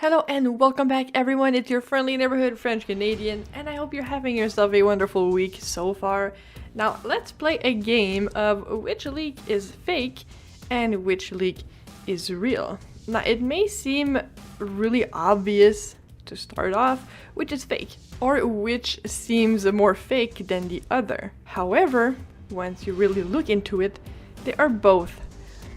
Hello and welcome back everyone, it's your friendly neighborhood French Canadian and I hope you're having yourself a wonderful week so far. Now let's play a game of which leak is fake and which leak is real. Now it may seem really obvious to start off which is fake or which seems more fake than the other. However, once you really look into it, they are both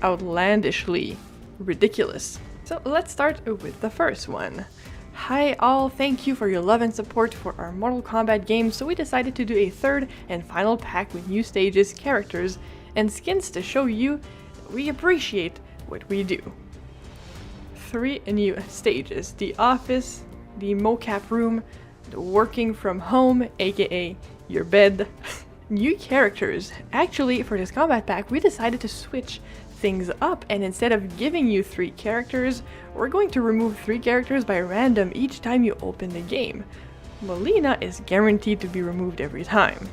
outlandishly ridiculous. So let's start with the first one. Hi all, thank you for your love and support for our Mortal Kombat game, so we decided to do a third and final pack with new stages, characters, and skins to show you that we appreciate what we do. 3 new stages: the office, the mocap room, the working from home, aka your bed. New characters. Actually, for this combat pack, we decided to switch things up, and instead of giving you 3 characters, we're going to remove 3 characters by random each time you open the game. Molina is guaranteed to be removed every time.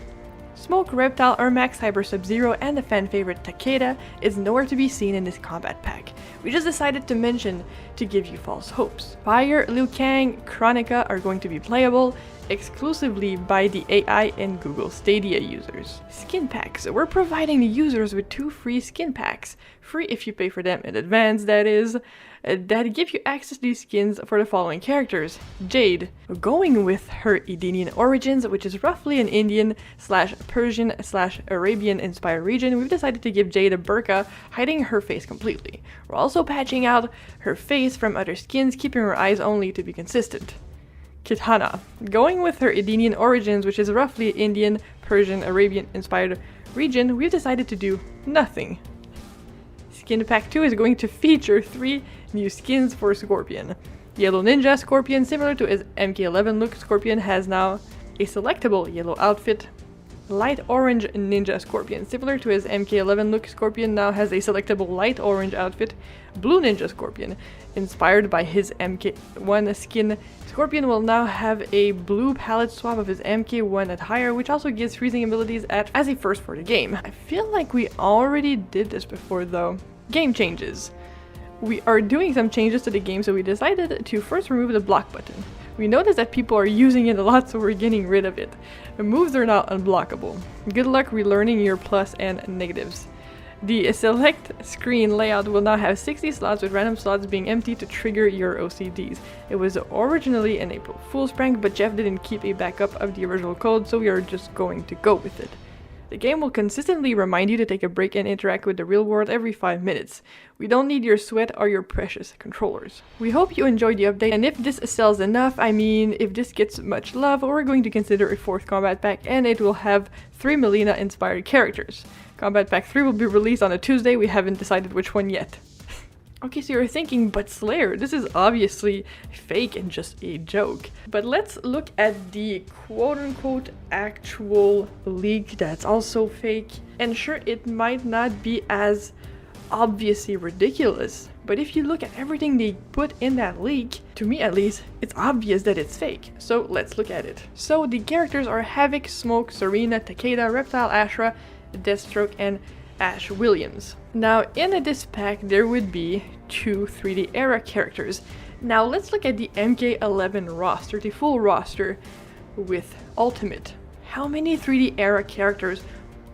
Smoke, Reptile, Ermac, Cyber Sub-Zero, and the fan favorite Takeda is nowhere to be seen in this combat pack. We just decided to mention to give you false hopes. Fire, Liu Kang, Chronica are going to be playable exclusively by the AI and Google Stadia users. Skin packs. We're providing the users with 2 free skin packs. Free if you pay for them in advance, that is. That give you access to these skins for the following characters. Jade, going with her Edenian origins, which is roughly an Indian/Persian/Arabian inspired region, we've decided to give Jade a burqa, hiding her face completely. We're also patching out her face from other skins, keeping her eyes only to be consistent. Kitana, going with her Edenian origins, which is roughly Indian, Persian, Arabian inspired region, we've decided to do nothing. Skin Pack 2 is going to feature 3 new skins for Scorpion. Yellow Ninja Scorpion, similar to his MK11 look, Scorpion has now a selectable yellow outfit. Light Orange Ninja Scorpion, similar to his MK11 look, Scorpion now has a selectable light orange outfit. Blue Ninja Scorpion, inspired by his MK1 skin, Scorpion will now have a blue palette swap of his MK1 attire, which also gives freezing abilities as a first for the game. I feel like we already did this before though. Game changes. We are doing some changes to the game, so we decided to first remove the block button. We noticed that people are using it a lot, so we're getting rid of it. The moves are now unblockable. Good luck relearning your plus and negatives. The select screen layout will now have 60 slots, with random slots being empty to trigger your OCDs. It was originally an April Fool's prank, but Jeff didn't keep a backup of the original code, so we are just going to go with it. The game will consistently remind you to take a break and interact with the real world every 5 minutes. We don't need your sweat or your precious controllers. We hope you enjoyed the update, and if this sells enough, I mean if this gets much love, we're going to consider a 4th combat pack, and it will have 3 Molina inspired characters. Combat pack 3 will be released on a Tuesday, we haven't decided which one yet. Okay, so you're thinking, but Slayer, this is obviously fake and just a joke. But let's look at the quote-unquote actual leak that's also fake. And sure, it might not be as obviously ridiculous, but if you look at everything they put in that leak, to me at least, it's obvious that it's fake. So let's look at it. So the characters are Havoc, Smoke, Serena, Takeda, Reptile, Ashra, Deathstroke, and Ash Williams. Now in this pack there would be 2 3D era characters. Now let's look at the MK11 roster, the full roster with Ultimate. How many 3D era characters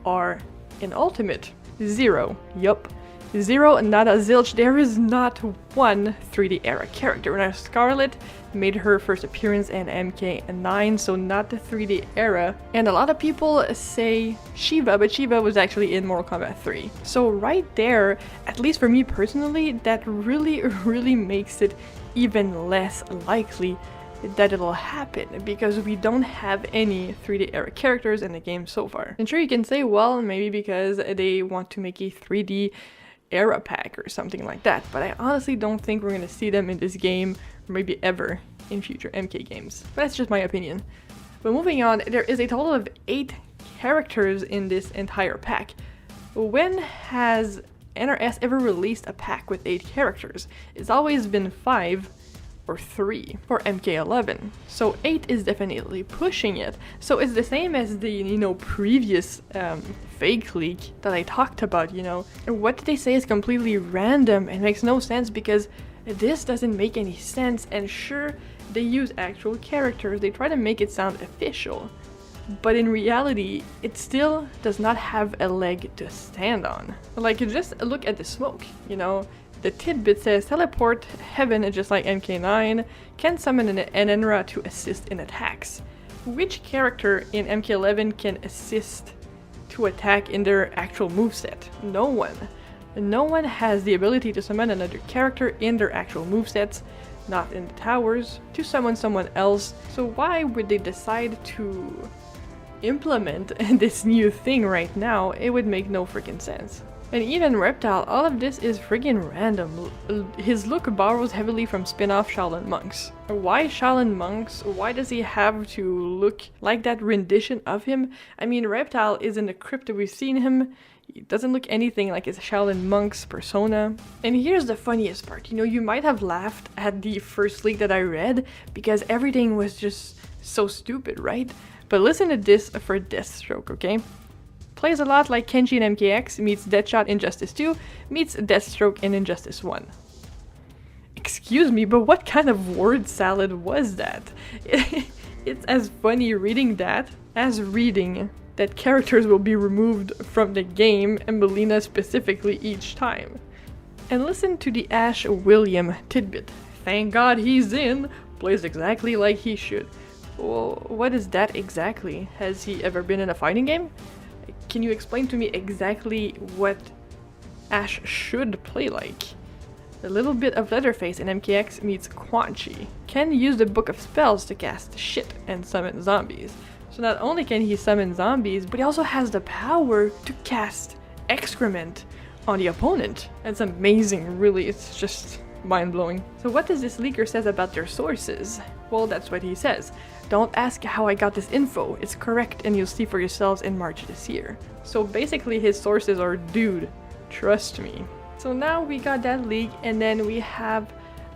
are in Ultimate? 0. Yup. 0, nada zilch. There is not one 3D era character. Now Scarlet made her first appearance in MK9, so not the 3D era. And a lot of people say Shiva, but Shiva was actually in Mortal Kombat 3. So right there, at least for me personally, that really makes it even less likely that it'll happen, because we don't have any 3D era characters in the game so far. And sure, you can say, well, maybe because they want to make a 3D era pack or something like that, but I honestly don't think we're going to see them in this game, or maybe ever in future MK games. But that's just my opinion. But moving on, there is a total of 8 characters in this entire pack. When has NRS ever released a pack with 8 characters? It's always been 5 or 3 for MK11. So 8 is definitely pushing it. So it's the same as the, previous fake leak that I talked about, And what they say is completely random and makes no sense, because This doesn't make any sense, and sure, they use actual characters, they try to make it sound official, but in reality, it still does not have a leg to stand on. Like, just look at the smoke, you know? The tidbit says teleport heaven just like MK9, can summon an Enra to assist in attacks. Which character in MK11 can assist to attack in their actual moveset? No one. No one has the ability to summon another character in their actual movesets, not in the towers, to summon someone else. So why would they decide to implement this new thing right now? It would make no freaking sense. And even Reptile, all of this is friggin' random. His look borrows heavily from spin-off Shaolin monks. Why Shaolin monks? Why does he have to look like that rendition of him? I mean, Reptile is in the crypt that we've seen him. He doesn't look anything like his Shaolin monk's persona. And here's the funniest part. You know, you might have laughed at the first leak that I read because everything was just so stupid, right? But listen to this for Deathstroke, okay? Plays a lot like Kenji in MKX, meets Deadshot in Injustice 2, meets Deathstroke in Injustice 1. Excuse me, but what kind of word salad was that? It's as funny reading that as reading that characters will be removed from the game, and Melina specifically, each time. And listen to the Ash William tidbit. Thank God he's in, plays exactly like he should. Well, what is that exactly? Has he ever been in a fighting game? Can you explain to me exactly what Ash should play like? A little bit of Leatherface in MKX meets Quan Chi. Can use the Book of Spells to cast shit and summon zombies. So not only can he summon zombies, but he also has the power to cast excrement on the opponent. That's amazing, really. It's just mind-blowing. So what does this leaker says about their sources? Well, that's what he says. Don't ask how I got this info, it's correct and you'll see for yourselves in March this year. So basically his sources are, dude, trust me. So now we got that leak, and then we have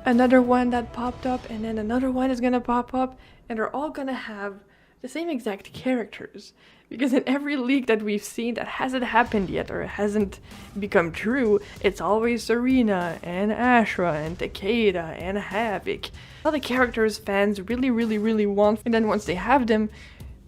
another one that popped up, and then another one is gonna pop up, and they're all gonna have the same exact characters. Because in every leak that we've seen that hasn't happened yet or hasn't become true, it's always Serena and Ashra and Takeda and Havoc. All the characters fans really want, and then once they have them,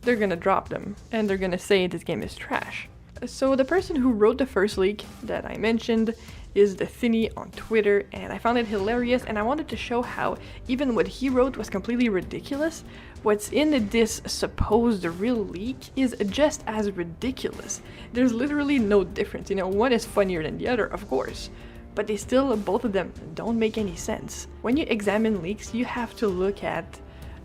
they're gonna drop them and they're gonna say this game is trash. So the person who wrote the first leak that I mentioned is the Thinny on Twitter, and I found it hilarious, and I wanted to show how even what he wrote was completely ridiculous. What's in this supposed real leak is just as ridiculous. There's literally no difference, you know, one is funnier than the other, of course, but they still, both of them, don't make any sense. When you examine leaks, you have to look at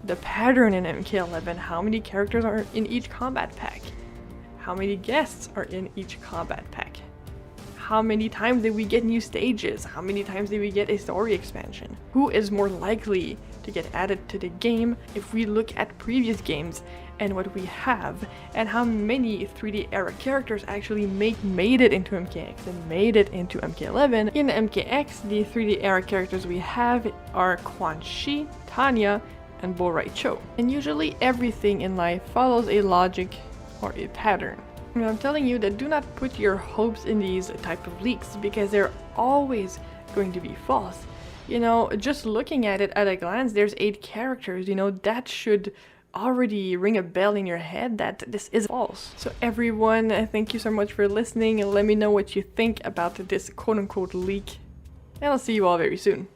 the pattern in MK11, how many characters are in each combat pack, how many guests are in each combat pack, how many times did we get new stages, how many times did we get a story expansion, who is more likely to get added to the game if we look at previous games and what we have, and how many 3D era characters actually made it into MKX and made it into MK11. In MKX, the 3D era characters we have are Quan Chi, Tanya, and Bo Rai Cho. And usually everything in life follows a logic or a pattern. And I'm telling you that do not put your hopes in these type of leaks because they're always going to be false. You know, just looking at it at a glance, there's 8 characters, you know, that should already ring a bell in your head that this is false. So everyone, thank you so much for listening, and let me know what you think about this quote-unquote leak, and I'll see you all very soon.